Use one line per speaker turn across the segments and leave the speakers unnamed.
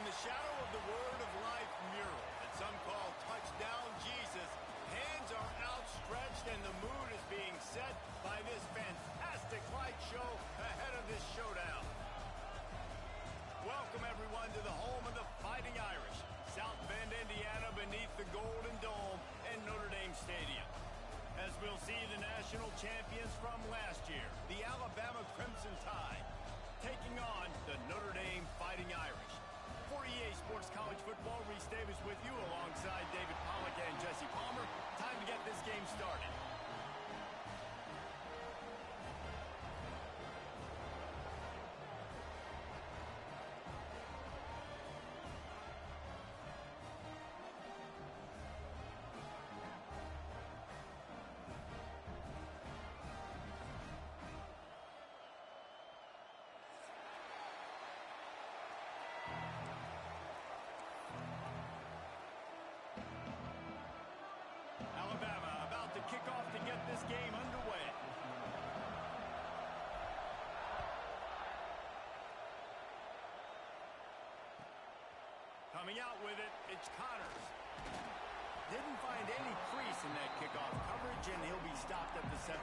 the shadow of the Word of Life mural that some call Touchdown Jesus, hands are outstretched and the mood is being set by this fantastic light show ahead of this showdown. Welcome, everyone, to the home of the Fighting Irish, South Bend, Indiana, beneath the Golden Dome and Notre Dame Stadium. As we'll see the national champions from last year, the Alabama Crimson Tide, taking on the Notre Dame Fighting Irish. For EA Sports College Football, Reese Davis with you alongside David Pollack and Jesse Palmer. Time to get this game started. Alabama about to kick off to get this game underway. Coming out with it, it's Connors. Didn't find any crease in that kickoff coverage, and he'll be stopped at the 17.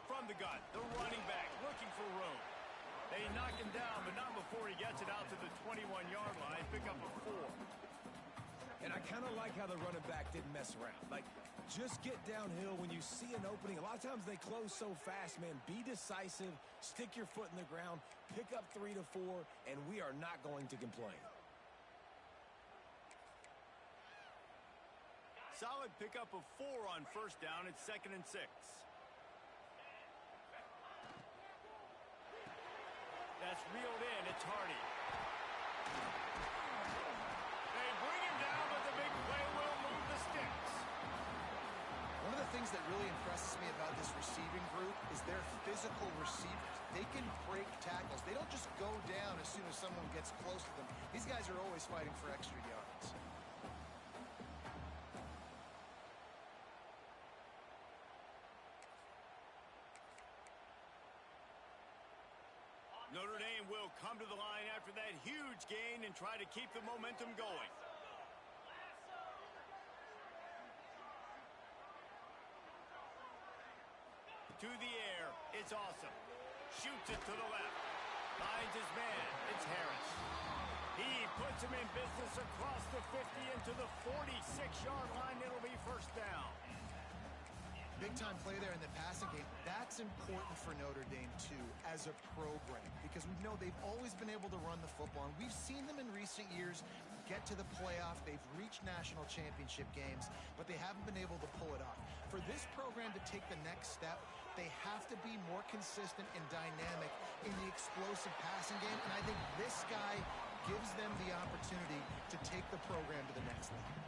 From the gun, the running back looking for room. They knock him down, but not before he gets it out to the 21-yard line. Pick up a 4.
And I kind of like how the running back didn't mess around. Like, just get downhill when you see an opening. A lot of times they close so fast, man. Be decisive, stick your foot in the ground, pick up 3 to 4, and we are not going to complain.
Solid pickup of 4 on first down. It's 2nd and 6. That's reeled in. It's Hardy. They bring him down, but the big play will move the sticks.
One of the things that really impresses me about this receiving group is their physical receivers. They can break tackles. They don't just go down as soon as someone gets close to them. These guys are always fighting for extra yards.
Notre Dame will come to the line after that huge gain and try to keep the momentum going. To the air, it's Awesome. Shoots it to the left. Finds his man, it's Harris. He puts him in business across the 50 into the 46-yard line. It'll be first down.
Big-time play there in the passing game. That's important for Notre Dame, too, as a program, because we know they've always been able to run the football, and we've seen them in recent years get to the playoff. They've reached national championship games, but they haven't been able to pull it off. For this program to take the next step, they have to be more consistent and dynamic in the explosive passing game, and I think this guy gives them the opportunity to take the program to the next level.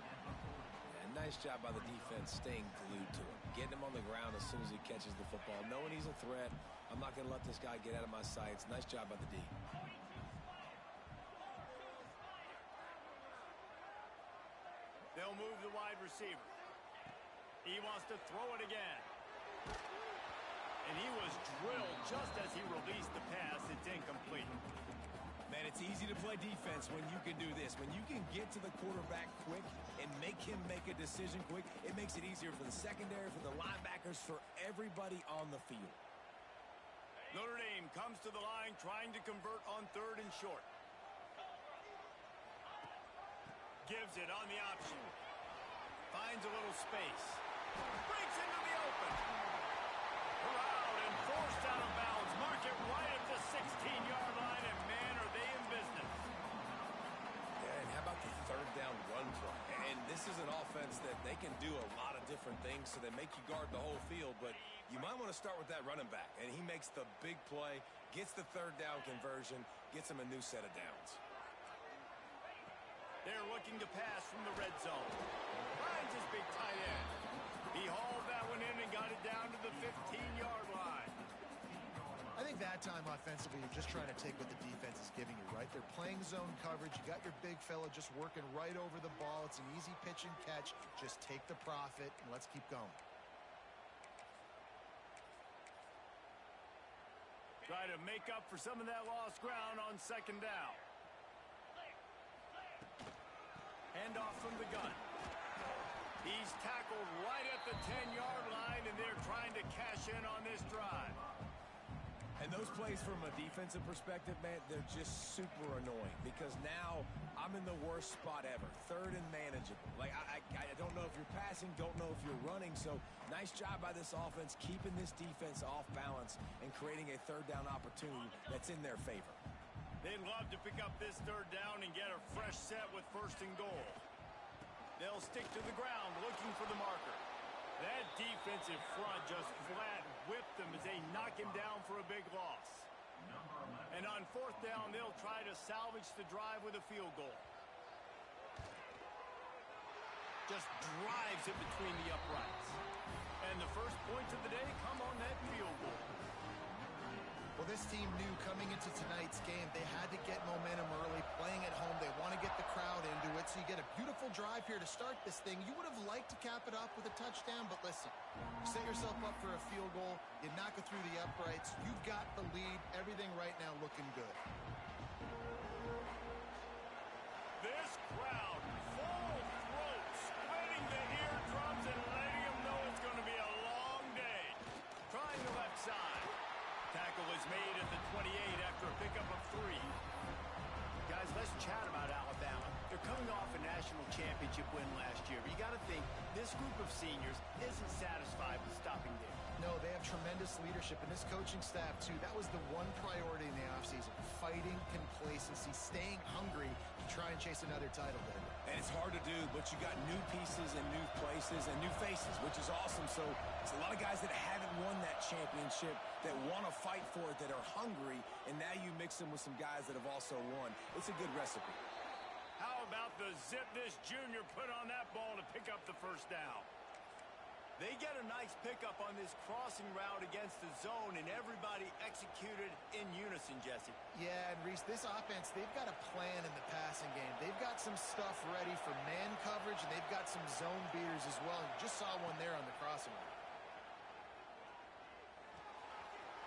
Nice job by the defense staying glued to him, getting him on the ground as soon as he catches the football, knowing he's a threat. I'm not going to let this guy get out of my sights. Nice job by the D.
They'll move the wide receiver. He wants to throw it again. And he was drilled just as he released the pass. It's incomplete.
Man, it's easy to play defense when you can do this. When you can get to the quarterback quick and make him make a decision quick, it makes it easier for the secondary, for the linebackers, for everybody on the field.
Notre Dame comes to the line trying to convert on 3rd and short. Gives it on the option. Finds a little space. Breaks into the open. Corralled and forced out of bounds. Mark it right at the 16-yard line, and man, are they in business.
Yeah, and how about the 3rd down run play? And this is an offense that they can do a lot of different things, so they make you guard the whole field, but you might want to start with that running back, and he makes the big play, gets the third down conversion, gets him a new set of downs.
They're looking to pass from the red zone. Finds his big tight end. He hauled that one in and got it down to the 15-yard line.
I think that time offensively, you're just trying to take what the defense is giving you, right? They're playing zone coverage. You got your big fella just working right over the ball. It's an easy pitch and catch. Just take the profit, and let's keep going.
Try to make up for some of that lost ground on second down. Handoff from the gun. He's tackled right at the 10-yard line, and they're trying to cash in on this drive.
And those plays from a defensive perspective, man, they're just super annoying because now I'm in the worst spot ever. Third and manageable. Like, I don't know if you're passing, don't know if you're running. So nice job by this offense keeping this defense off balance and creating a third down opportunity that's in their favor.
They'd love to pick up this third down and get a fresh set with first and goal. They'll stick to the ground looking for the marker. That defensive front just flat whipped them as they knock him down for a big loss. And on fourth down, they'll try to salvage the drive with a field goal. Just drives it between the uprights. And the first points of the day come on that field goal.
Well, this team knew coming into tonight's game they had to get momentum early, playing at home. They want to get the crowd into it, so you get a beautiful drive here to start this thing. You would have liked to cap it off with a touchdown, but listen, you set yourself up for a field goal, you knock it through the uprights, you've got the lead, everything right now looking good.
This crowd, full throat, splitting the eardrums and letting them know it's going to be a long day. Trying the left side. Tackle is made at the 28 after a pickup of 3. Guys, let's chat about Alabama. They're coming off a national championship win last year, but you got to think this group of seniors isn't satisfied with stopping there.
No, they have tremendous leadership, and this coaching staff, too. That was the one priority in the offseason, fighting complacency, staying hungry to try and chase another title there.
And it's hard to do, but you got new pieces and new places and new faces, which is awesome. So it's a lot of guys that haven't won that championship that want to fight for it, that are hungry, and now you mix them with some guys that have also won. It's a good recipe.
How about the zip this junior put on that ball to pick up the first down? They get a nice pickup on this crossing route against the zone, and everybody executed in unison, Jesse.
Yeah, and Reese, this offense, they've got a plan in the passing game. They've got some stuff ready for man coverage, and they've got some zone beaters as well. You just saw one there on the crossing route.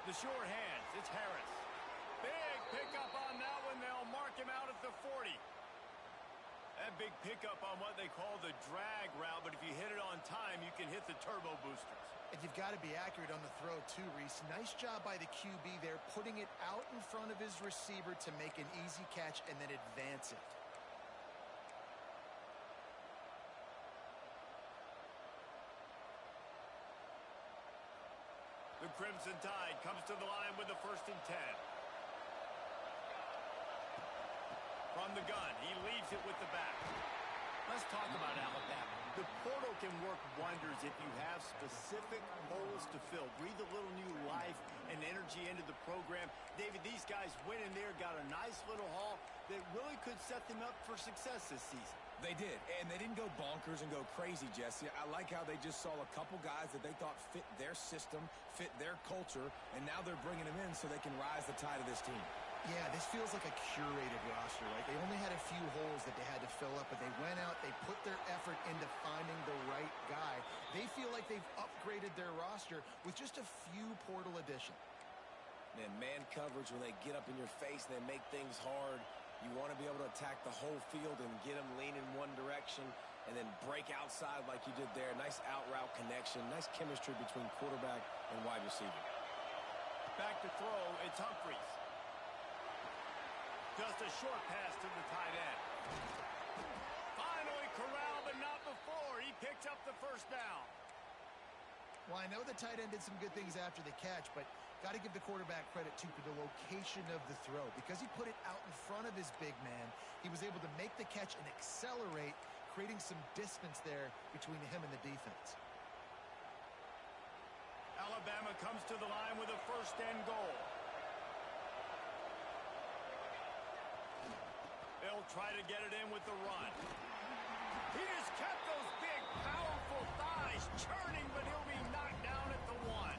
The short hands, it's Harris. Big pickup on that one. They'll mark him out at the 40. That big pickup on what they call the drag route, but if you hit it on time, you can hit the turbo boosters.
And you've got to be accurate on the throw, too, Reese. Nice job by the QB there, putting it out in front of his receiver to make an easy catch and then advance it.
The Crimson Tide comes to the line with the 1st and 10. From the gun, he leaves it with the back. Let's talk about Alabama. The portal can work wonders if you have specific holes to fill. Breathe a little new life and energy into the program. David, these guys went in there, got a nice little haul that really could set them up for success this season.
They did, and they didn't go bonkers and go crazy, Jesse. I like how they just saw a couple guys that they thought fit their system, fit their culture, and now they're bringing them in so they can rise the tide of this team.
Yeah, this feels like a curated roster, right? They only had a few holes that they had to fill up, but they went out, they put their effort into finding the right guy. They feel like they've upgraded their roster with just a few portal additions.
Man coverage, when they get up in your face and they make things hard, you want to be able to attack the whole field and get them leaning one direction and then break outside like you did there. Nice out route connection, nice chemistry between quarterback and wide receiver.
Back to throw, it's Humphries. Just a short pass to the tight end. Finally corralled, but not before. He picks up the first down.
Well, I know the tight end did some good things after the catch, but got to give the quarterback credit, too, for the location of the throw. Because he put it out in front of his big man, he was able to make the catch and accelerate, creating some distance there between him and the defense.
Alabama comes to the line with a first and goal. They'll try to get it in with the run. He just kept those big, powerful thighs churning, but he'll be knocked down at the 1.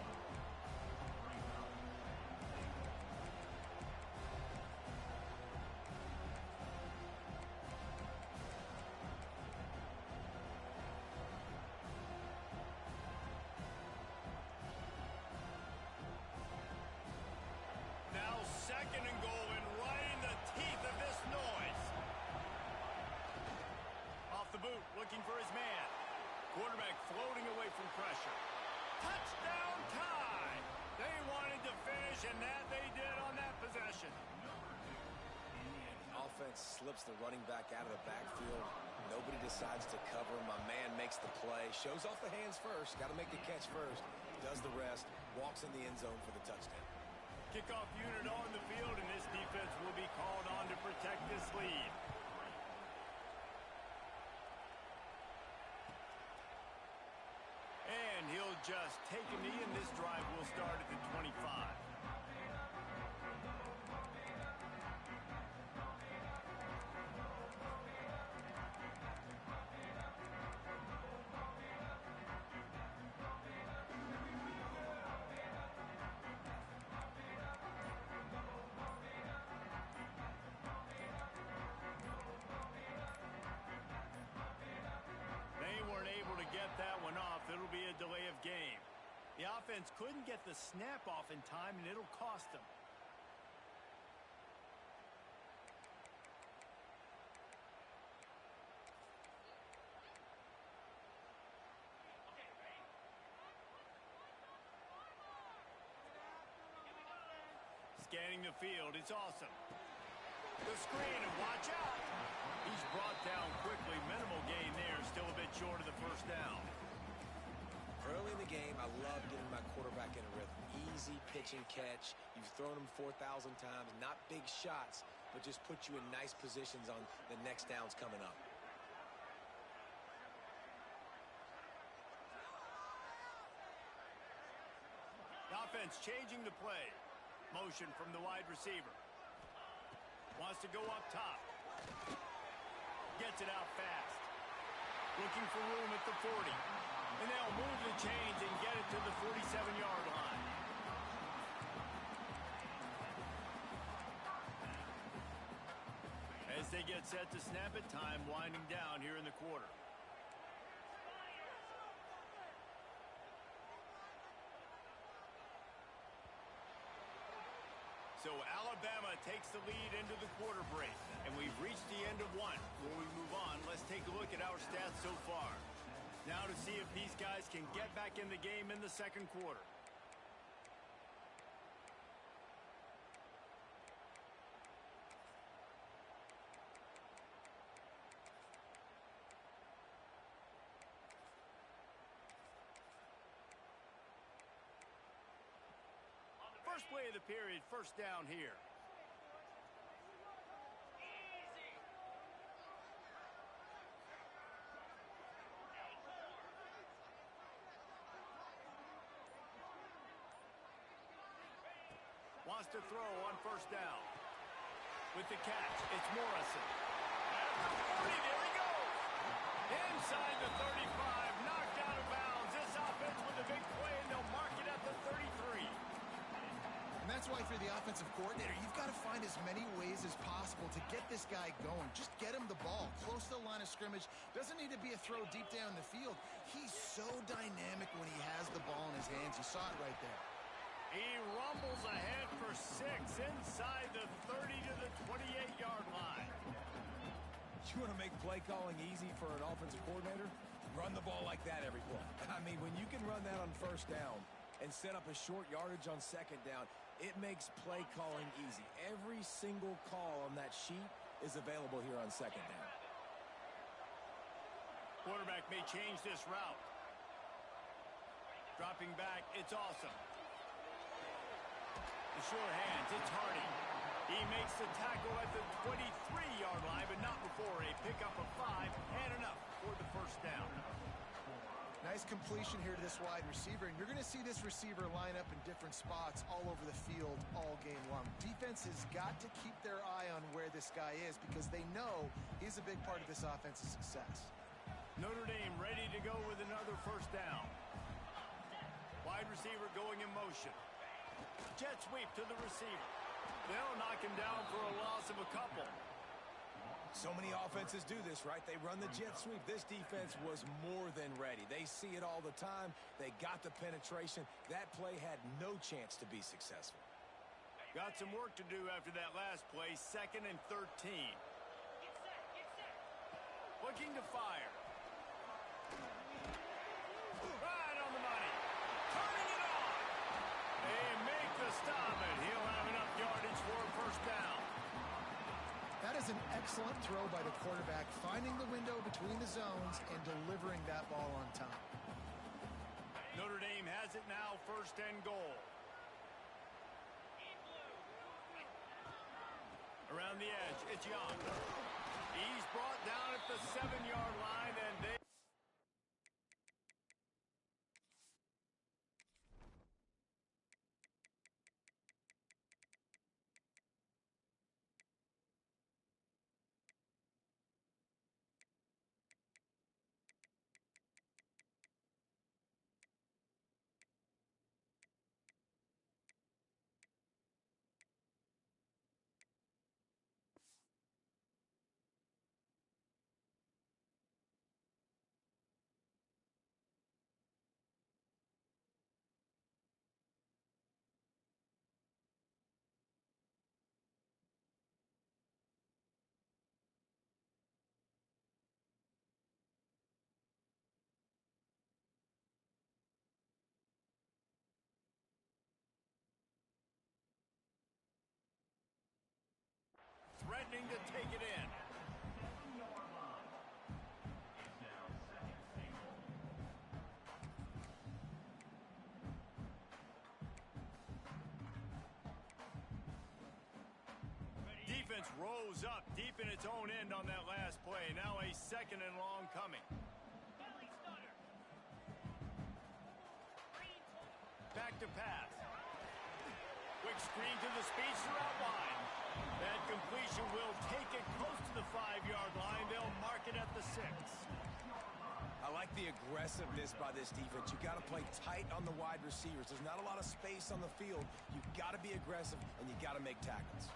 Now second and goal, and right in the teeth of this noise. Off the boot, looking for his man. Quarterback floating away from pressure. Touchdown tie! They wanted to finish, and that they did on that possession.
Offense slips the running back out of the backfield. Nobody decides to cover him. My man makes the play. Shows off the hands first. Got to make the catch first. Does the rest. Walks in the end zone for the touchdown.
Kickoff unit on the field, and this defense will be called on to protect this lead. And he'll just take a knee, and this drive will start at the 25. That one off. It'll be a delay of game. The offense couldn't get the snap off in time, and it'll cost them. Scanning the field, it's awesome. The screen, and watch out. He's brought down quickly. Minimal gain there. Still a bit short of the first down.
Early in the game, I love getting my quarterback in a rhythm. Easy pitch and catch. You've thrown him 4,000 times. Not big shots, but just put you in nice positions on the next downs coming up.
The offense changing the play. Motion from the wide receiver. Wants to go up top. Gets it out fast. Looking for room at the 40. And they'll move the chains and get it to the 47-yard line. As they get set to snap it, time winding down here in the quarter. So Alabama takes the lead into the quarter break. And we've reached the end of one. Before we move on, let's take a look at our stats so far. Now to see if these guys can get back in the game in the second quarter. First play of the period, first down here. Wants to throw on first down. With the catch, it's Morrison. At the 40, there he goes. Inside the 35, knocked out of bounds. This offense with a big play, and they'll mark it at the 33.
And that's why for the offensive coordinator, you've got to find as many ways as possible to get this guy going. Just get him the ball close to the line of scrimmage. Doesn't need to be a throw deep down the field. He's so dynamic when he has the ball in his hands. You saw it right there.
He rumbles ahead for 6 inside the 30 to the 28-yard line.
You want to make play calling easy for an offensive coordinator? Run the ball like that every play. I mean, when you can run that on first down and set up a short yardage on second down, it makes play calling easy. Every single call on that sheet is available here on second down.
Quarterback may change this route. Dropping back, it's awesome. The short hands, it's Hardy. He makes the tackle at the 23-yard line, but not before a pickup of 5 and enough for the first down.
Nice completion here to this wide receiver, and you're going to see this receiver line up in different spots all over the field all game long. Defense has got to keep their eye on where this guy is because they know he's a big part of this offense's success.
Notre Dame ready to go with another first down. Wide receiver going in motion. Jet sweep to the receiver. They'll knock him down for a loss of a couple.
So many offenses do this, right? They run the jet sweep. This defense was more than ready. They see it all the time. They got the penetration. That play had no chance to be successful.
Got some work to do after that last play. 2nd and 13. Looking to fire. Right on the money. Turning it on. They make the stop, and he'll have enough yardage for a first down.
That is an excellent throw by the quarterback, finding the window between the zones and delivering that ball on time.
Notre Dame has it now, 1st and goal. Around the edge, it's Young. He's brought down at the 7-yard line, and they... threatening to take it in. Defense rose up deep in its own end on that last play. Now a 2nd and long coming. Back to pass. Quick screen to the speedster out wide. That completion will take it close to the 5-yard line. They'll mark it at the 6.
I like the aggressiveness by this defense. You got to play tight on the wide receivers. There's not a lot of space on the field. You got to be aggressive, and you got to make tackles.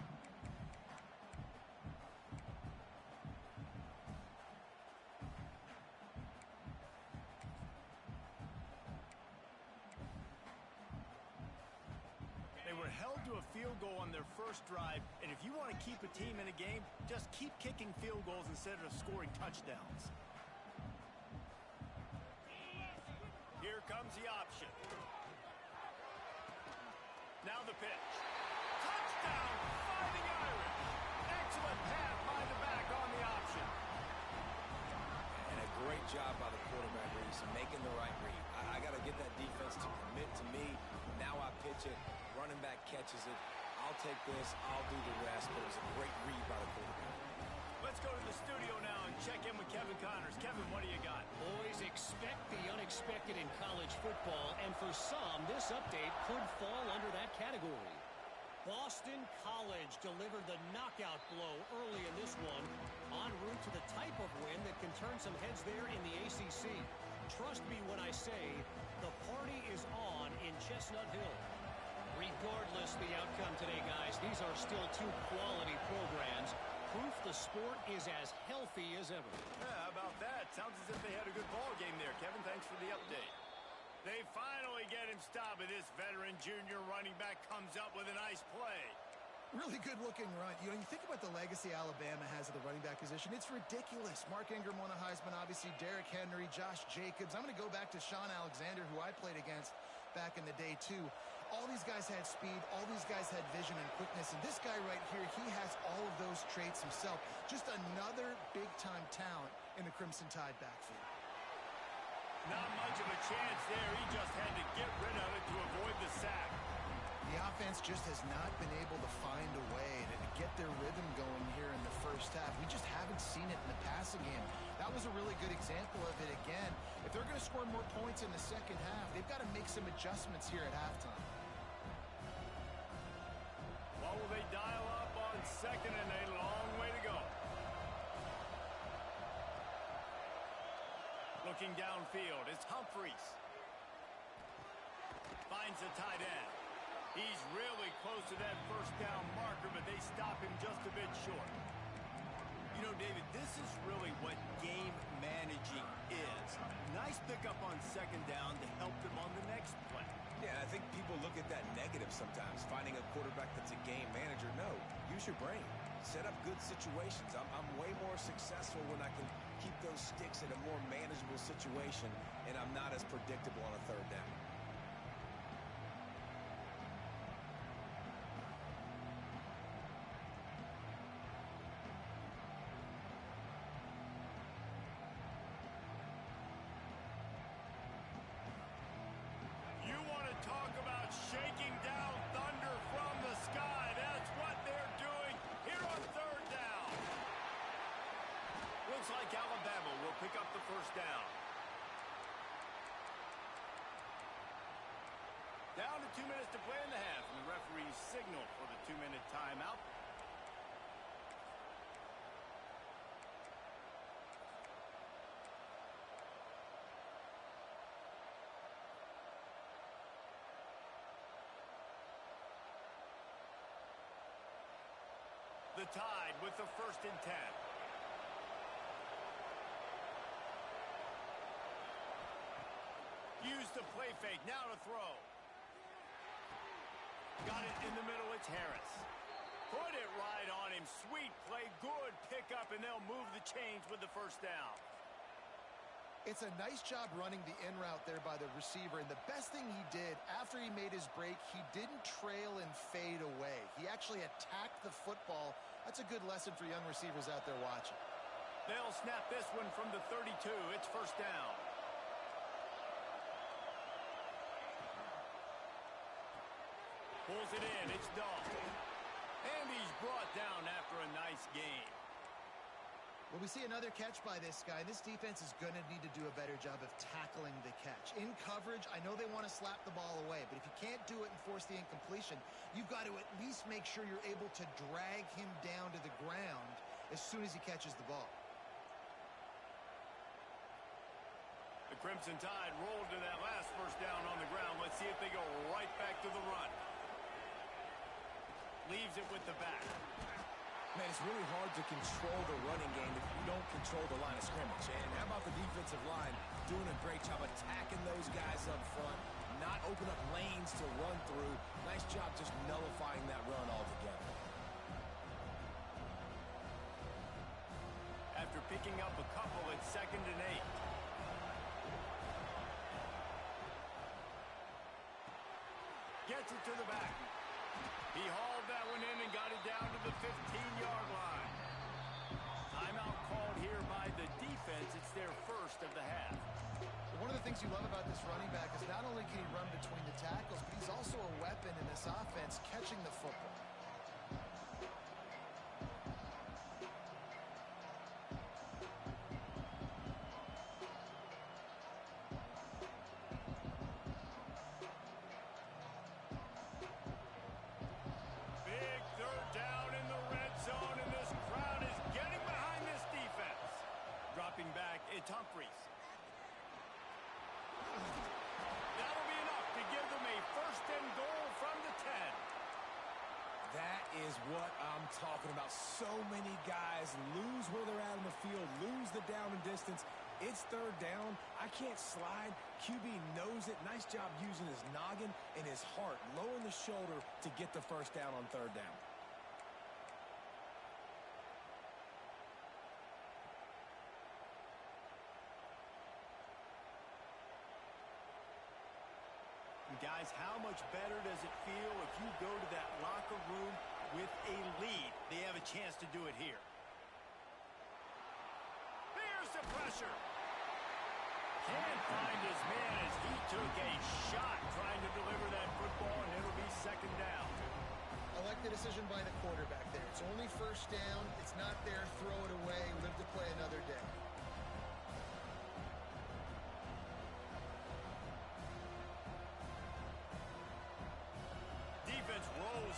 They were held to a field goal on their first drive, and if you want to keep a team in a game, just keep kicking field goals instead of scoring touchdowns. Here comes the option. Now the pitch. Touchdown, Fighting Irish. Excellent pass by the back on the option.
And a great job by the quarterback, Reese, making the right read. I got to get that defense to commit to me. Now I pitch it. Running back catches it. I'll take this. I'll do the rest. But it was a great read by the quarterback.
Let's go to the studio now and check in with Kevin Connors. Kevin, what do you got?
Boys, expect the unexpected in college football, and for some, this update could fall under that category. Boston College delivered the knockout blow early in this one, en route to the type of win that can turn some heads there in the ACC. Trust me when I say the party is on in Chestnut Hill. Regardless the outcome today, guys, these are still two quality programs. Proof the sport is as healthy as ever.
Yeah, how about that? Sounds as if they had a good ball game there. Kevin, thanks for the update. They finally get him stopped, but this veteran junior running back comes up with a nice play.
Really good-looking run. You know, you think about the legacy Alabama has at the running back position. It's ridiculous. Mark Ingram won a Heisman, obviously. Derrick Henry, Josh Jacobs. I'm going to go back to Sean Alexander, who I played against back in the day, too. All these guys had speed. All these guys had vision and quickness. And this guy right here, he has all of those traits himself. Just another big-time talent in the Crimson Tide backfield.
Not much of a chance there. He just had to get rid of it to avoid the sack.
The offense just has not been able to find a way to get their rhythm going here in the first half. We just haven't seen it in the passing game. That that was a really good example of it again. If they're going to score more points in the second half, they've got to make some adjustments here at halftime.
What will they dial up on second and a long way to go? Looking downfield, it's Humphries. Finds a tight end. He's really close to that first down marker, but they stop him just a bit short. You know, David, this is really what game managing is. Nice pickup on second down to help them on the next play.
Yeah, I think people look at that negative sometimes, finding a quarterback that's a game manager. No, use your brain. Set up good situations. I'm way more successful when I can keep those sticks in a more manageable situation, and I'm not as predictable on a third down.
Talk about shaking down thunder from the sky. That's what they're doing here on third down. Looks like Alabama will pick up the first down. Down to 2 minutes to play in the half, and the referee's signal for the 2-minute timeout. The Tide with the 1st and 10. Use the play fake. Now to throw. Got it in the middle. It's Harris. Put it right on him. Sweet play. Good pickup, and they'll move the chains with the first down.
It's a nice job running the in route there by the receiver, and the best thing he did after he made his break, he didn't trail and fade away. He actually attacked the football. That's a good lesson for young receivers out there watching.
They'll snap this one from the 32. It's first down. Pulls it in. It's Dahl. And he's brought down after a nice game.
Well, we see another catch by this guy. This defense is going to need to do a better job of tackling the catch. In coverage, I know they want to slap the ball away, but if you can't do it and force the incompletion, you've got to at least make sure you're able to drag him down to the ground as soon as he catches the ball.
The Crimson Tide rolled to that last first down on the ground. Let's see if they go right back to the run. Leaves it with the back.
Man, it's really hard to control the running game if you don't control the line of scrimmage. And how about the defensive line doing a great job attacking those guys up front, not open up lanes to run through. Nice job just nullifying that run altogether.
After picking up a couple, it's 2nd and 8. Gets it to the back. He hauled that one in and got it down to the 15-yard line. Timeout called here by the defense. It's their first of the half.
One of the things you love about this running back is not only can he run between the tackles, but he's also a weapon in this offense catching the football.
Back, it's Humphries. That'll be enough to give them a 1st and goal from the 10.
That is what I'm talking about. So many guys lose where they're at in the field, lose the down and distance. It's third down. I can't slide. QB knows it. Nice job using his noggin and his heart, lowering the shoulder to get the first down on third down.
Guys, how much better does it feel if you go to that locker room with a lead? They have a chance to do it here. There's the pressure. Can't find his man as he took a shot trying to deliver that football, and it'll be 2nd down.
I like the decision by the quarterback there. It's only 1st down. It's not there. Throw it away. Live to play another day.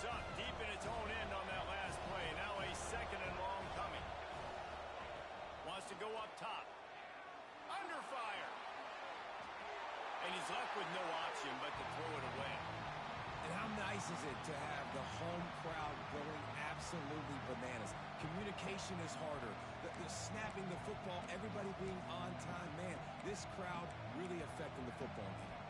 Moves up deep in its own end on that last play. Now a second and long coming. Wants to go up top. Under fire. And he's left with no option but to throw it away.
And how nice is it to have the home crowd going absolutely bananas? Communication is harder. The snapping the football, everybody being on time. Man, this crowd really affecting the football game.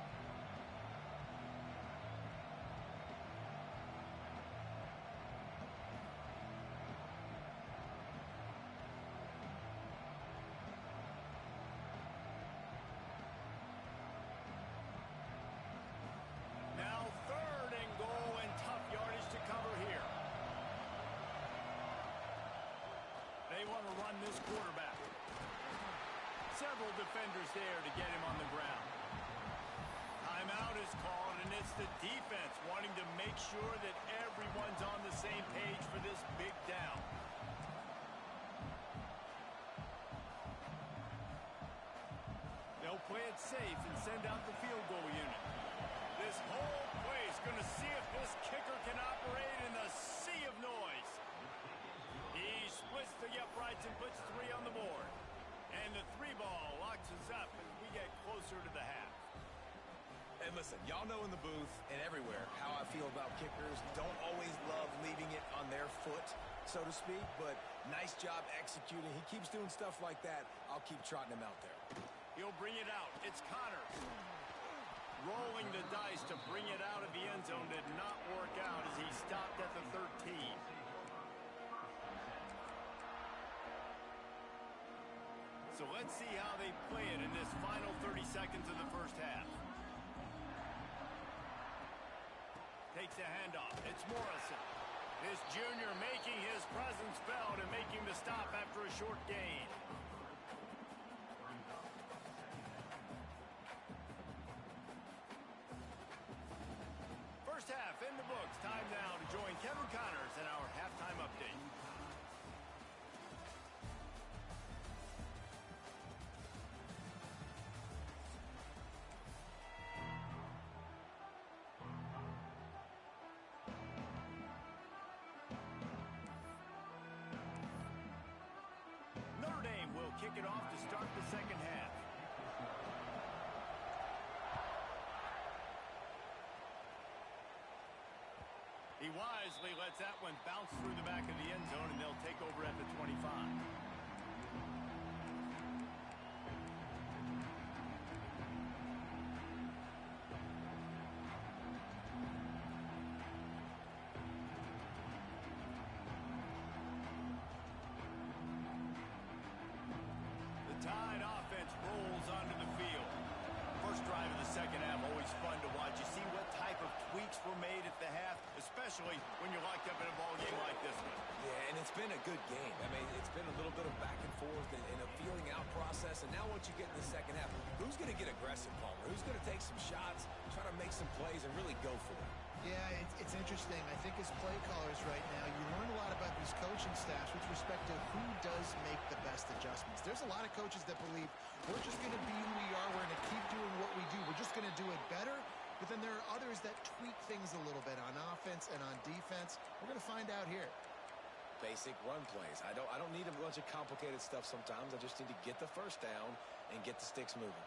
Now 3rd and goal and tough yardage to cover here. They want to run this quarterback. Several defenders there to get him on the ground. Timeout is called, and it's the defense wanting to make sure that everyone's on the same page for this big down. They'll play it safe and send out the field goal unit. This whole play is going to see if this kicker can operate in the sea of noise. He splits the uprights and puts 3 on the board. And the 3 ball locks us up as we get closer to the half.
And listen, y'all know in the booth and everywhere how I feel about kickers. Don't always love leaving it on their foot, so to speak, but nice job executing. He keeps doing stuff like that. I'll keep trotting him out there.
He'll bring it out. It's Connors. Rolling the dice to bring it out of the end zone did not work out as he stopped at the 13. So let's see how they play it in this final 30 seconds of the first half. Takes a handoff. It's Morrison. This junior making his presence felt and making the stop after a short gain. First half in the books. Time now to join Kevin Connors in our halftime update. Notre Dame will kick it off to start the second half. He wisely lets that one bounce through the back of the end zone, and they'll take over at the 25. The Tide offense rolls onto the field. First drive of the second half, always fun to watch. You see what type of tweaks were made at the half, especially when you're locked up in a ball game like this one.
Yeah, and it's been a good game. I mean, it's been a little bit of back and forth and a feeling out process. And now what you get in the second half, who's going to get aggressive, Palmer? Who's going to take some shots, try to make some plays, and really go for it?
Yeah, it's interesting. I think as play callers right now, you learn a lot about these coaching staffs with respect to who does make the best adjustments. There's a lot of coaches that believe we're just going to be who we are. We're going to keep doing what we do. We're just going to do it better. But then there are others that tweak things a little bit on offense and on defense. We're going to find out here.
Basic run plays. I don't need a bunch of complicated stuff sometimes. I just need to get the first down and get the sticks moving.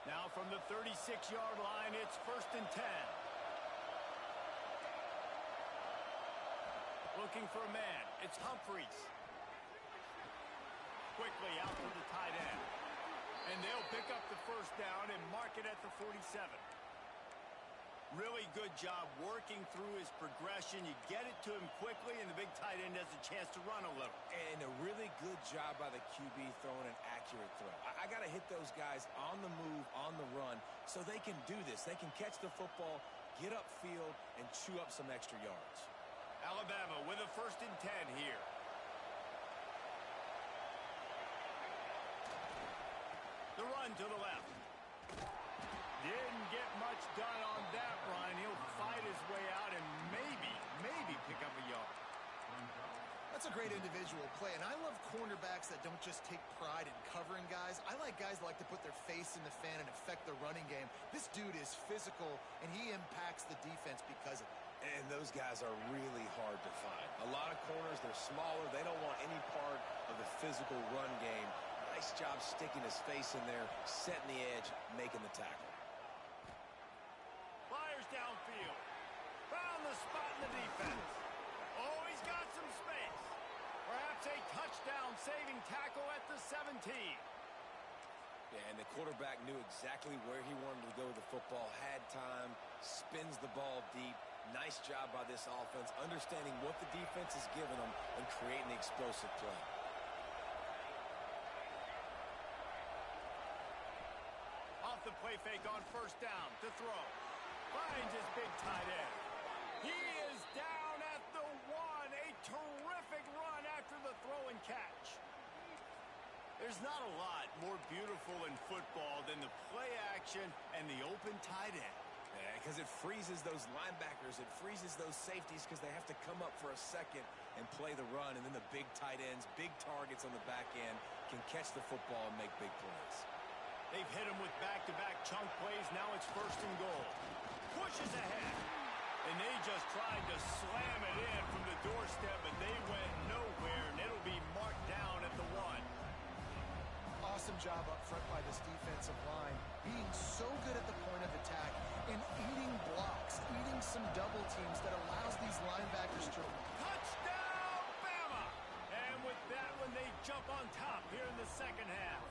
Now from the 36-yard line, it's 1st and 10. Looking for a man. It's Humphreys. Quickly out to the tight end. And they'll pick up the first down and mark it at the 47. Really good job working through his progression. You get it to him quickly, and the big tight end has a chance to run a little.
And a really good job by the QB throwing an accurate throw. I got to hit those guys on the move, on the run, so they can do this. They can catch the football, get upfield, and chew up some extra yards.
Alabama with a 1st and 10 here. The run to the left. Didn't get much done on that run. He'll fight his way out and maybe pick up a yard.
That's a great individual play, and I love cornerbacks that don't just take pride in covering guys. I like guys that like to put their face in the fan and affect the running game. This dude is physical, and he impacts the defense because of it.
And those guys are really hard to find. A lot of corners, they're smaller. They don't want any part of the physical run game. Nice job sticking his face in there, setting the edge, making the tackle.
Fires downfield. Found the spot in the defense. Oh, he's got some space. Perhaps a touchdown-saving tackle at the 17.
Yeah, and the quarterback knew exactly where he wanted to go with the football, had time, spins the ball deep. Nice job by this offense, understanding what the defense is giving them and creating the explosive play.
Off the play fake on first down to throw. Finds his big tight end. He is down at the 1. A terrific run after the throw and catch. There's not a lot more beautiful in football than the play action and the open tight end.
Yeah, because it freezes those linebackers. It freezes those safeties because they have to come up for a second and play the run. And then the big tight ends, big targets on the back end can catch the football and make big plays.
They've hit him with back-to-back chunk plays. Now it's first and goal. Pushes ahead. And they just tried to slam it in from the doorstep, but they went nowhere, and it'll be marked down at the 1.
Awesome job up front by this defensive line, being so good at the point of attack and eating blocks, eating some double teams that allows these linebackers to...
Touchdown, Bama! And with that one, they jump on top here in the second half.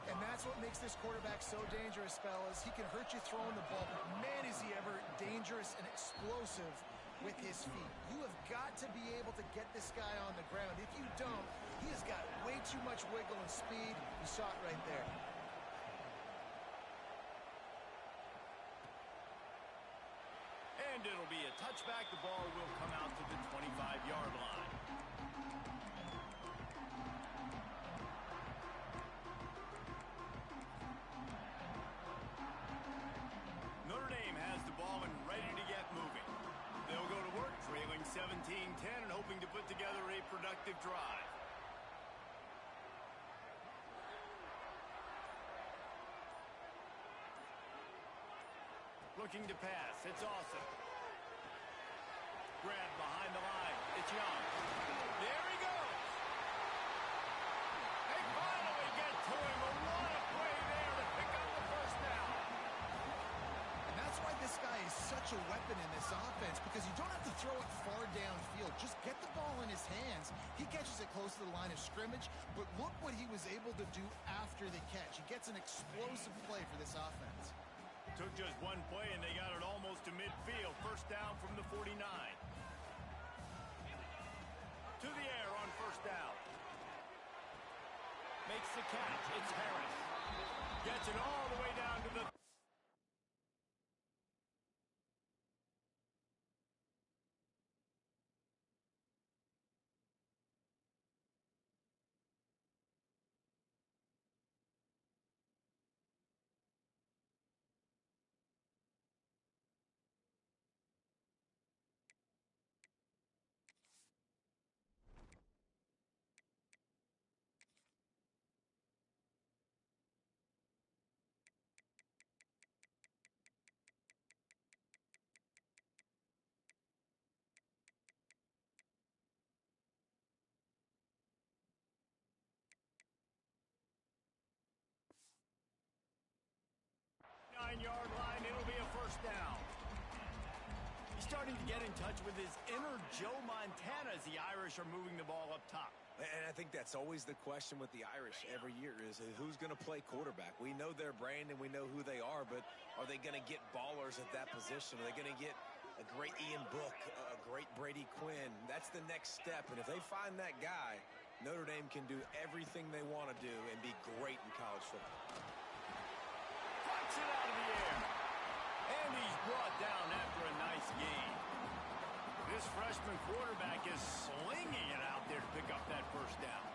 And that's what makes this quarterback so dangerous, fellas. He can hurt you throwing the ball, but man, is he ever dangerous and explosive with his feet. You have got to be able to get this guy on the ground. If you don't, he has got way too much wiggle and speed. You saw it right there.
And it'll be a touchback. The ball will come out to the 25-yard line. Notre Dame has the ball and ready to get moving. They'll go to work, trailing 17-10 and hoping to put together a productive drive. Looking to pass. It's awesome. Grab behind the line. It's Young. There he goes. They finally get to him. What a play there to pick up the first down.
And that's why this guy is such a weapon in this offense, because you don't have to throw it far downfield. Just get the ball in his hands. He catches it close to the line of scrimmage, but look what he was able to do after the catch. He gets an explosive play for this offense.
Took just one play, and they got it almost to midfield. First down from the 49. To the air on first down. Makes the catch. It's Harris. Gets it all the way down to the... Yard line, it'll be a first down. He's starting to get in touch with his inner Joe Montana as the Irish are moving the ball up top.
And I think that's always the question with the Irish every year is who's going to play quarterback. We know their brand and we know who they are, but are they going to get ballers at that position? Are they going to get a great Ian Book, a great Brady Quinn? That's the next step, and if they find that guy, Notre Dame can do everything they want to do and be great in college football.
It out of the air. And he's brought down after a nice gain. This freshman quarterback is slinging it out there to pick up that first down.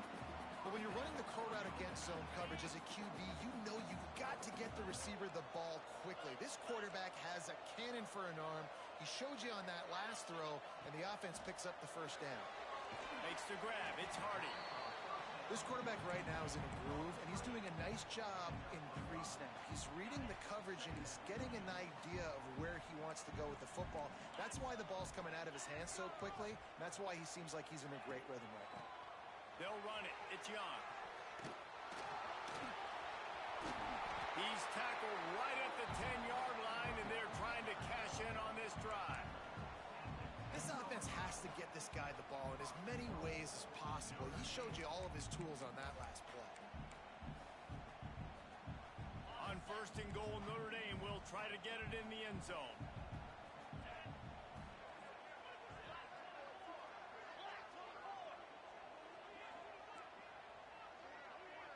But when you're running the core route against zone coverage as a QB, you know you've got to get the receiver the ball quickly. This quarterback has a cannon for an arm. He showed you on that last throw, and the offense picks up the first down.
Makes the grab. It's Hardy.
This quarterback right now is in a groove, and he's doing a nice job in pre-snap. He's reading the coverage, and he's getting an idea of where he wants to go with the football. That's why the ball's coming out of his hands so quickly. That's why he seems like he's in a great rhythm right now.
They'll run it. It's Young. He's tackled right at the 10-yard line, and they're trying to cash in on this drive.
This offense has to get this guy the ball in as many ways as possible. He showed you all of his tools on that last play.
On 1st and goal, Notre Dame will try to get it in the end zone.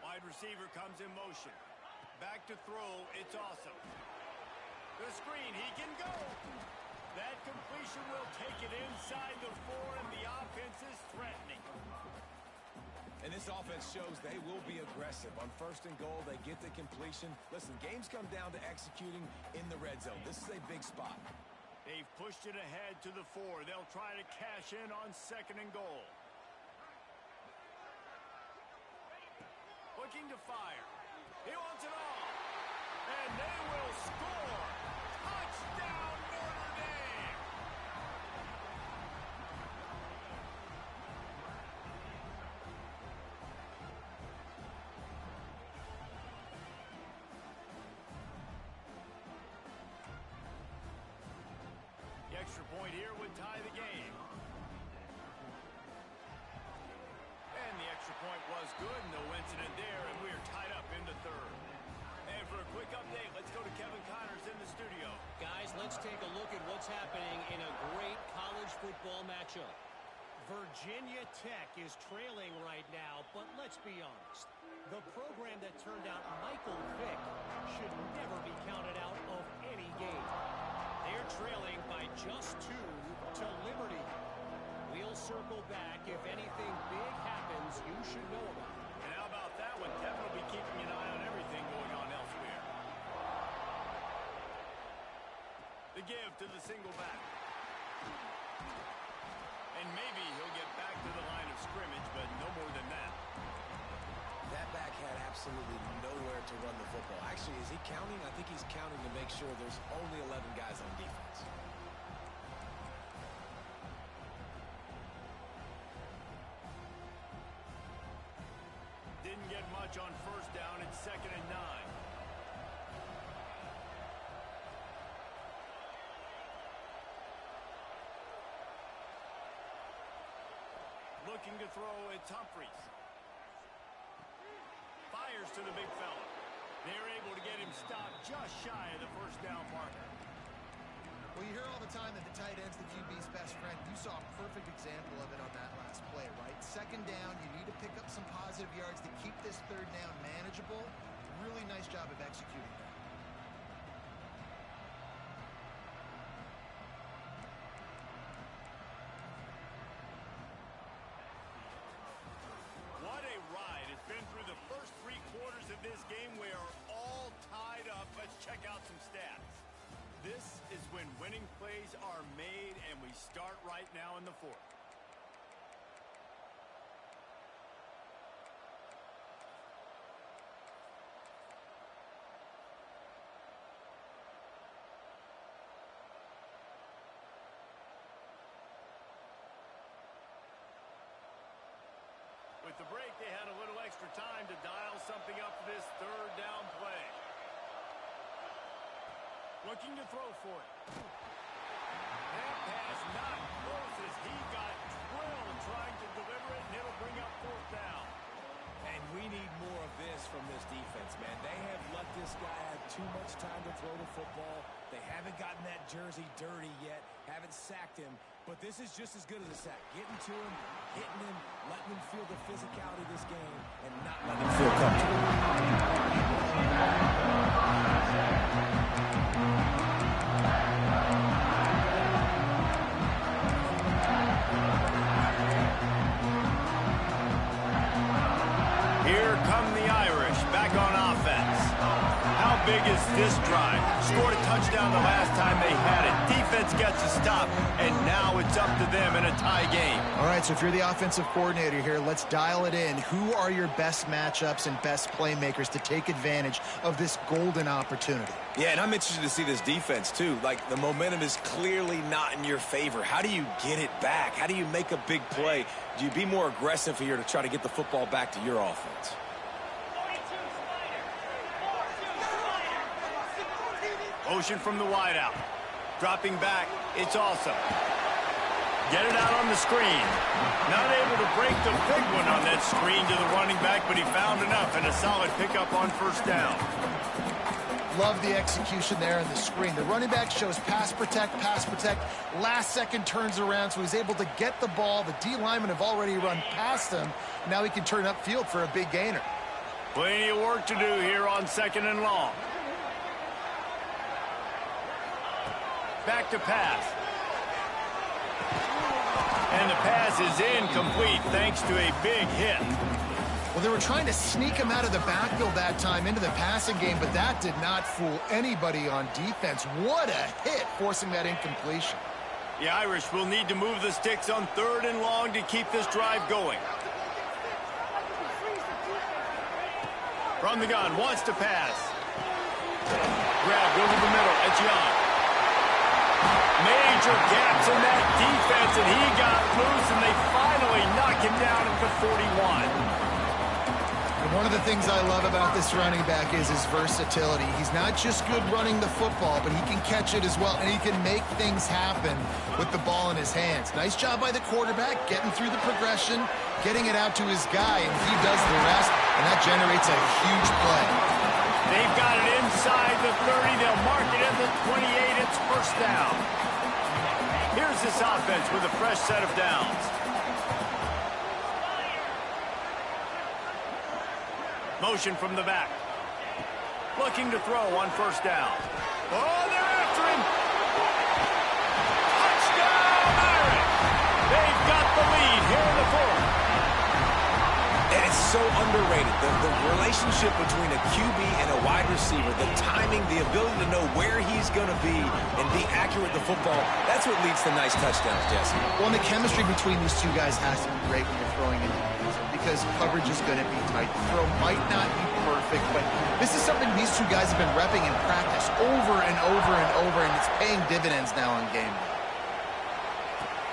Wide receiver comes in motion. Back to throw, it's Awesome. The screen, he can go. That completion will take it inside the 4, and the offense is threatening.
And this offense shows they will be aggressive. On 1st and goal, they get the completion. Listen, games come down to executing in the red zone. This is a big spot.
They've pushed it ahead to the 4. They'll try to cash in on 2nd and goal. Looking to fire. He wants it all. And they will score. Touchdown, Notre Dame. The extra point here would tie the game. And the extra point was good. No incident there, and we're tied up in the 3rd. And for a quick update, let's go to Kevin Connors in the studio.
Guys, let's take a look at what's happening in a great college football matchup. Virginia Tech is trailing right now, but let's be honest. The program that turned out Michael Vick should never be counted out of any game. They're trailing by just 2 to Liberty. We'll circle back if anything big happens you should know about.
And how about that one? Kevin will be keeping an eye on everything going on elsewhere. The give to the single back. And maybe he'll get back to the line of scrimmage, but no more than that.
That back had absolutely nowhere to run the football. Actually, is he counting? I think he's counting to make sure there's only 11 guys on defense.
Didn't get much on 1st down. It's 2nd and 9. Looking to throw, it's Humphries. Fires to the big fella. They're able to get him stopped just shy of the 1st down marker.
Well, you hear all the time that the tight end's the QB's best friend. You saw a perfect example of it on that last play, right? 2nd down, you need to pick up some positive yards to keep this 3rd down manageable. Really nice job of executing that.
What a ride. It's been through the first 3 quarters of this game. We are all tied up. Let's check out some stats. This is when winning plays are made, and we start right now in the 4th. With the break, they had a little extra time to dial something up for this 3rd down play. Looking to throw for it. That pass not close as he got drilled trying to deliver it, and it'll bring up 4th down.
And we need more of this from this defense, man. They have let this guy have too much time to throw the football. They haven't gotten that jersey dirty yet, haven't sacked him. But this is just as good as a sack. Getting to him, hitting him, letting him feel the physicality of this game, and not letting him feel
Here come the Irish back on offense. How big is this drive? Scored a touchdown the last time they had it. Defense gets a stop, and now it's up to them in a tie game.
All right, so if you're the offensive coordinator here, let's dial it in. Who are your best matchups and best playmakers to take advantage of this golden opportunity?
Yeah, and I'm interested to see this defense, too. Like, the momentum is clearly not in your favor. How do you get it back? How do you make a big play? Do you be more aggressive here to try to get the football back to your offense?
Motion from the wideout. Dropping back, it's awesome. Get it out on the screen. Not able to break the big one on that screen to the running back, but he found enough and a solid pickup on first down.
Love the execution there on the screen. The running back shows pass protect. Last second turns around, so he's able to get the ball. The D linemen have already run past him. Now he can turn upfield for a big gainer.
Plenty of work to do here on 2nd and long. Back to pass. And the pass is incomplete thanks to a big hit.
Well, they were trying to sneak him out of the backfield that time into the passing game, but that did not fool anybody on defense. What a hit, forcing that incompletion.
The Irish will need to move the sticks on 3rd and long to keep this drive going. From the gun, wants to pass. Grabbed over the middle, it's Young. Major gaps in that defense, and he got loose, and they finally knock him down at the 41.
And one of the things I love about this running back is his versatility. He's not just good running the football, but he can catch it as well, and he can make things happen with the ball in his hands. Nice job by the quarterback, getting through the progression, getting it out to his guy, and he does the rest, and that generates a huge play.
They've got it inside the 30. They'll mark it at the 28. It's first down. Here's this offense with a fresh set of downs. Motion from the back. Looking to throw on first down. Oh, they're after him. Touchdown, Irish. They've got the lead here in the 4th.
And it's so underrated. The relationship between a QB and a wide receiver, the timing, the ability to know where he's going to be and be accurate with the football, that's what leads to nice touchdowns, Jesse.
Well, and the chemistry between these two guys has to be great when you're throwing in because coverage is going to be tight. The throw might not be perfect, but this is something these two guys have been repping in practice over and over and over, and it's paying dividends now on game day.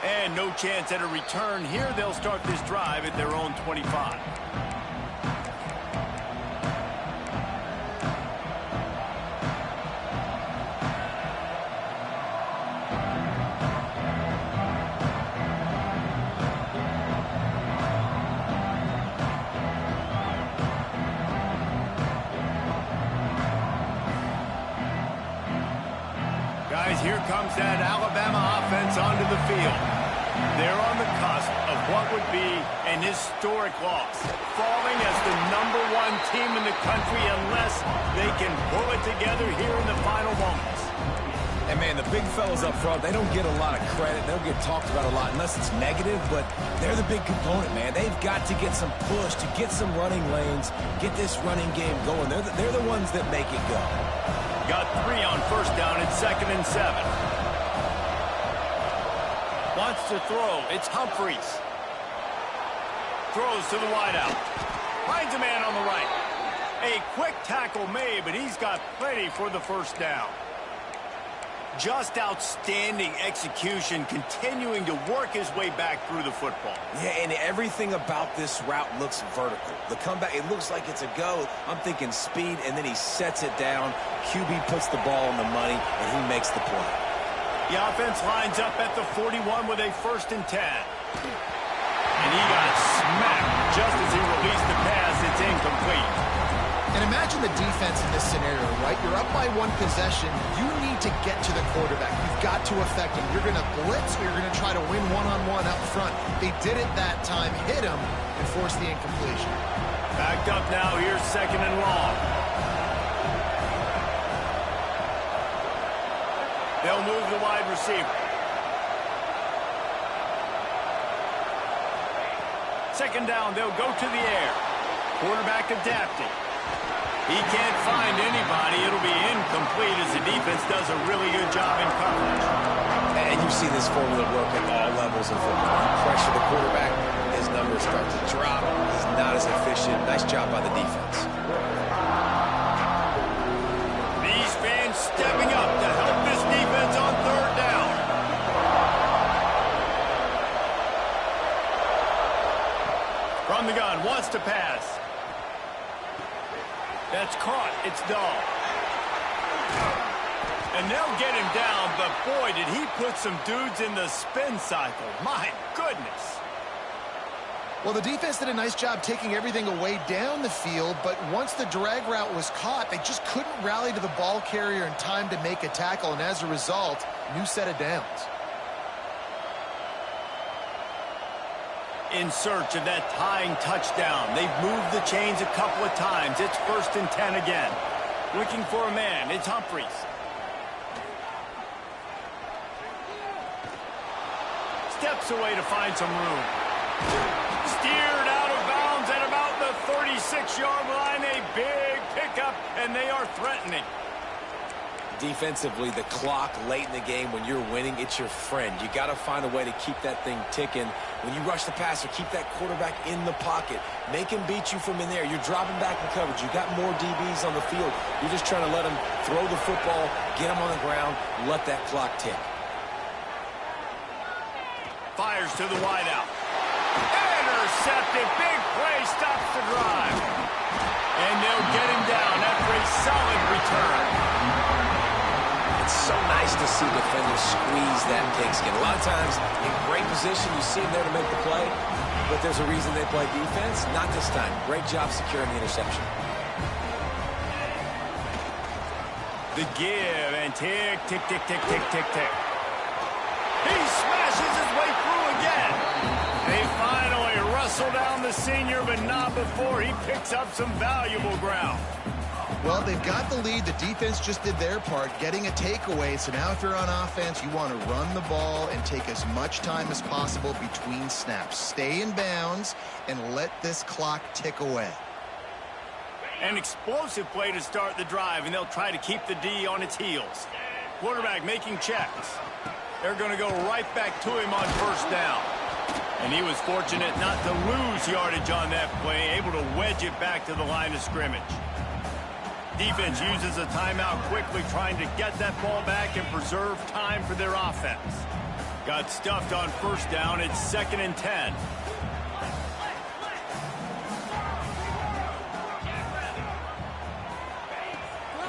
And no chance at a return here. They'll start this drive at their own 25. Guys, here comes that Alabama offense onto the field. They're on the cusp of what would be an historic loss, falling as the #1 team in the country unless they can pull it together here in the final moments.
And, man, the big fellas up front, they don't get a lot of credit. They don't get talked about a lot unless it's negative, but they're the big component, man. They've got to get some push, to get some running lanes, get this running game going. They're the ones that make it go.
Got 3 on first down at 2nd and 7. Wants to throw. It's Humphreys. Throws to the wideout. Finds a man on the right. A quick tackle made, but he's got plenty for the first down. Just outstanding execution, continuing to work his way back through the football.
Yeah, and everything about this route looks vertical. The comeback, it looks like it's a go. I'm thinking speed, and then he sets it down. QB puts the ball on the money, and he makes the play.
The offense lines up at the 41 with a 1st and 10. And he got smacked just as he released the pass. It's incomplete.
And imagine the defense in this scenario, right? You're up by 1 possession. You need to get to the quarterback. You've got to affect him. You're going to blitz or you're going to try to win one-on-one up front. They did it that time, hit him, and forced the incompletion.
Backed up now. Here's 2nd and long. They'll move the wide receiver. 2nd down. They'll go to the air. Quarterback adapting. He can't find anybody. It'll be incomplete as the defense does a really good job in coverage.
And you see this formula work at all levels of football. You pressure the quarterback, his numbers start to drop. He's not as efficient. Nice job by the defense.
These fans stepping up to help this defense on third down. From the gun, wants to pass. That's caught. It's Dahl. And they'll get him down, but boy, did he put some dudes in the spin cycle. My goodness.
Well, the defense did a nice job taking everything away down the field, but once the drag route was caught, they just couldn't rally to the ball carrier in time to make a tackle, and as a result, new set of downs.
In search of that tying touchdown. They've moved the chains a couple of times. It's 1st and 10 again. Looking for a man. It's Humphries. Steps away to find some room. Steered out of bounds at about the 36-yard line. A big pickup, and they are threatening.
Defensively, the clock late in the game, when you're winning, it's your friend. You got to find a way to keep that thing ticking. When you rush the passer, keep that quarterback in the pocket. Make him beat you from in there. You're dropping back in coverage. You got more DBs on the field. You're just trying to let him throw the football, get him on the ground, let that clock tick.
Fires to the wideout. Intercepted. Big play stops the drive. And they'll get him down after a solid return.
It's so nice to see defenders squeeze that pigskin. A lot of times, in great position, you see them there to make the play, but there's a reason they play defense. Not this time. Great job securing the interception.
The give and tick, tick, tick, tick, tick, tick, tick. He smashes his way through again. They finally wrestle down the senior, but not before he picks up some valuable ground.
Well, they've got the lead. The defense just did their part, getting a takeaway. So now if you're on offense, you want to run the ball and take as much time as possible between snaps. Stay in bounds and let this clock tick away.
An explosive play to start the drive, and they'll try to keep the D on its heels. Quarterback making checks. They're going to go right back to him on 1st down. And he was fortunate not to lose yardage on that play, able to wedge it back to the line of scrimmage. Defense uses a timeout quickly, trying to get that ball back and preserve time for their offense. Got stuffed on 1st down. It's 2nd and 10.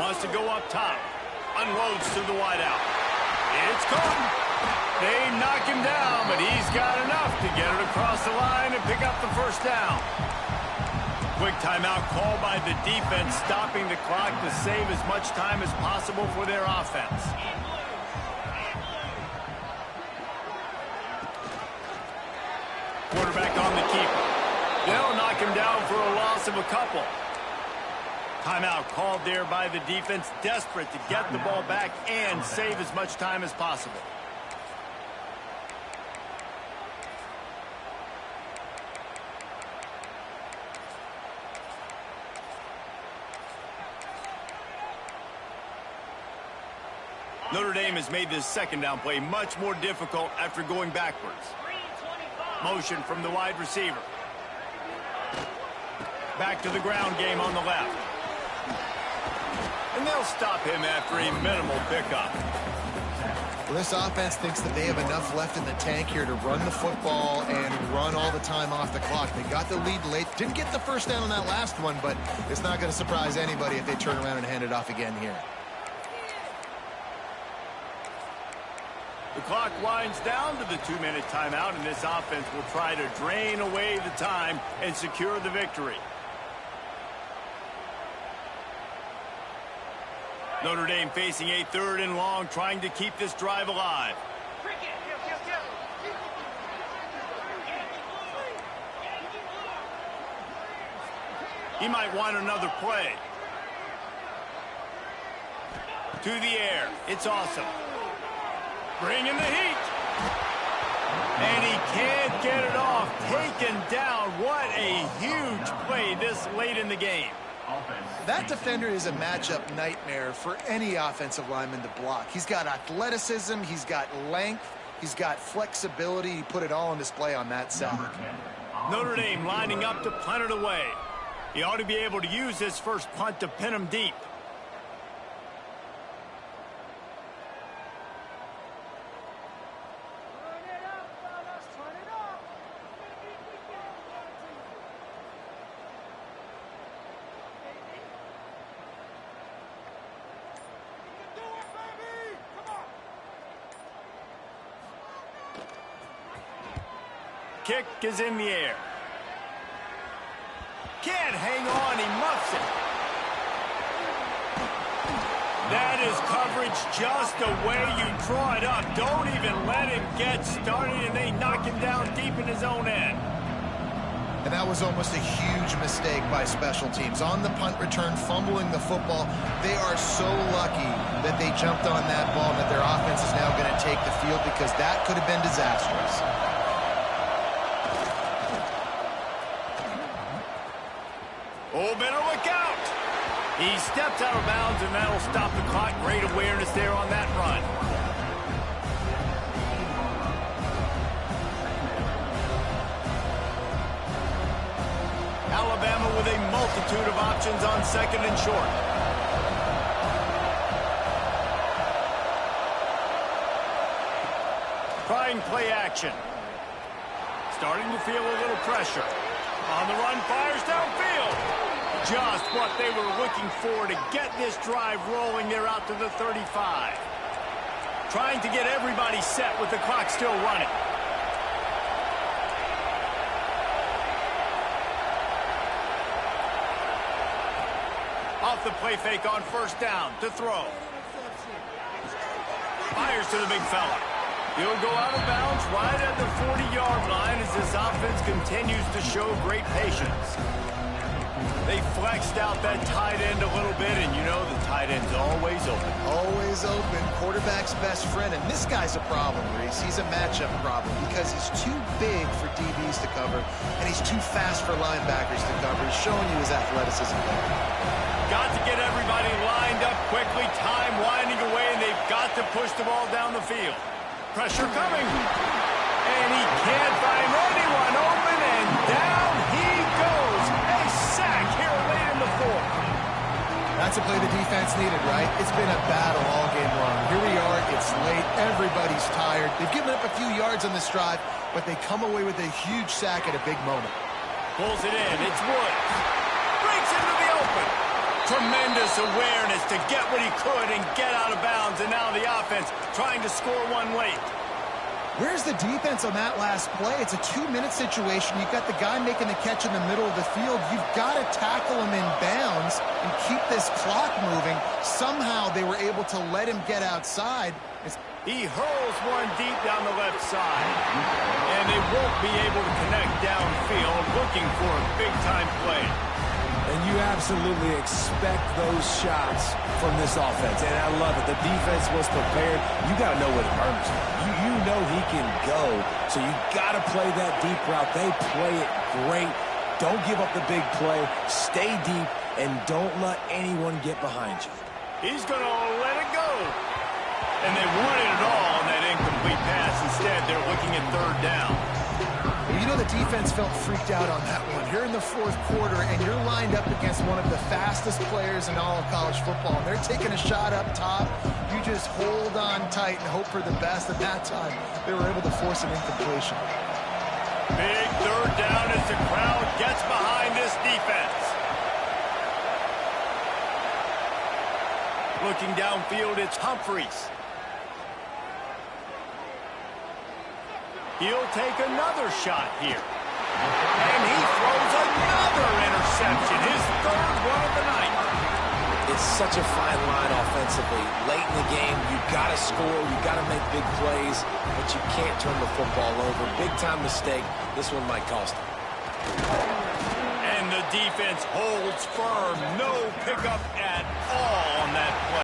Wants to go up top. Unloads to the wideout. It's caught. They knock him down, but he's got enough to get it across the line and pick up the 1st down. Quick timeout called by the defense, stopping the clock to save as much time as possible for their offense. Quarterback on the keeper. They'll knock him down for a loss of a couple. Timeout called there by the defense, desperate to get the ball back and save as much time as possible. Notre Dame has made this 2nd down play much more difficult after going backwards. Motion from the wide receiver. Back to the ground game on the left. And they'll stop him after a minimal pickup.
Well, this offense thinks that they have enough left in the tank here to run the football and run all the time off the clock. They got the lead late. Didn't get the 1st down on that last one, but it's not going to surprise anybody if they turn around and hand it off again here.
The clock winds down to the 2-minute timeout, and this offense will try to drain away the time and secure the victory. Notre Dame facing a 3rd and long, trying to keep this drive alive. He might want another play. To the air. It's awesome. Bringing the heat. And he can't get it off. Taken down. What a huge play this late in the game.
That defender is a matchup nightmare for any offensive lineman to block. He's got athleticism, he's got length, he's got flexibility. He put it all on display on that sack.
Notre Dame lining up to punt it away. He ought to be able to use this first punt to pin him deep. Kick is in the air. Can't hang on, he muffs it. That is coverage just the way you draw it up. Don't even let him get started, and they knock him down deep in his own end.
And that was almost a huge mistake by special teams. On the punt return, fumbling the football. They are so lucky that they jumped on that ball and that their offense is now going to take the field, because that could have been disastrous.
Oh, better look out. He steps out of bounds, and that'll stop the clock. Great awareness there on that run. Alabama with a multitude of options on second and short. Trying play action. Starting to feel a little pressure. On the run, fires downfield. Just what they were looking for to get this drive rolling there out to the 35. Trying to get everybody set with the clock still running. Off the play fake on first down to throw. Fires to the big fella. He'll go out of bounds right at the 40-yard line as this offense continues to show great patience. They flexed out that tight end a little bit, and you know the tight end's always open.
Always open. Quarterback's best friend, and this guy's a problem, Reese. He's a matchup problem because he's too big for DBs to cover, and he's too fast for linebackers to cover. He's showing you his athleticism there.
Got to get everybody lined up quickly, time winding away, and they've got to push the ball down the field. Pressure coming, and he can't find anyone open, and down he goes. A sack here late in the fourth.
That's a play the defense needed, right? It's been a battle all game long. Here we are, it's late, everybody's tired. They've given up a few yards on this drive, but they come away with a huge sack at a big moment.
Pulls it in, it's Woods. Breaks into the open. Tremendous awareness to get what he could and get out of bounds, and now the offense trying to score one late.
Where's the defense on that last play? It's a 2-minute situation. You've got the guy making the catch in the middle of the field. You've got to tackle him in bounds and keep this clock moving. Somehow they were able to let him get outside.
He hurls one deep down the left side, and they won't be able to connect downfield, looking for a big-time play.
And you absolutely expect those shots from this offense. And I love it. The defense was prepared. You got to know what earns. You know he can go. So you got to play that deep route. They play it great. Don't give up the big play. Stay deep, and don't let anyone get behind you.
He's going to let it go. And they wanted it all on that incomplete pass. Instead, they're looking at third down.
Well, you know the defense felt freaked out on that one. You're in the fourth quarter, and you're lined up against one of the fastest players in all of college football. They're taking a shot up top. You just hold on tight and hope for the best. At that time, they were able to force an incompletion.
Big third down as the crowd gets behind this defense. Looking downfield, it's Humphreys. He'll take another shot here. And he throws another interception, his third one of the night.
It's such a fine line offensively. Late in the game, you've got to score, you've got to make big plays, but you can't turn the football over. Big-time mistake. This one might cost them.
And the defense holds firm. No pickup at all on that play.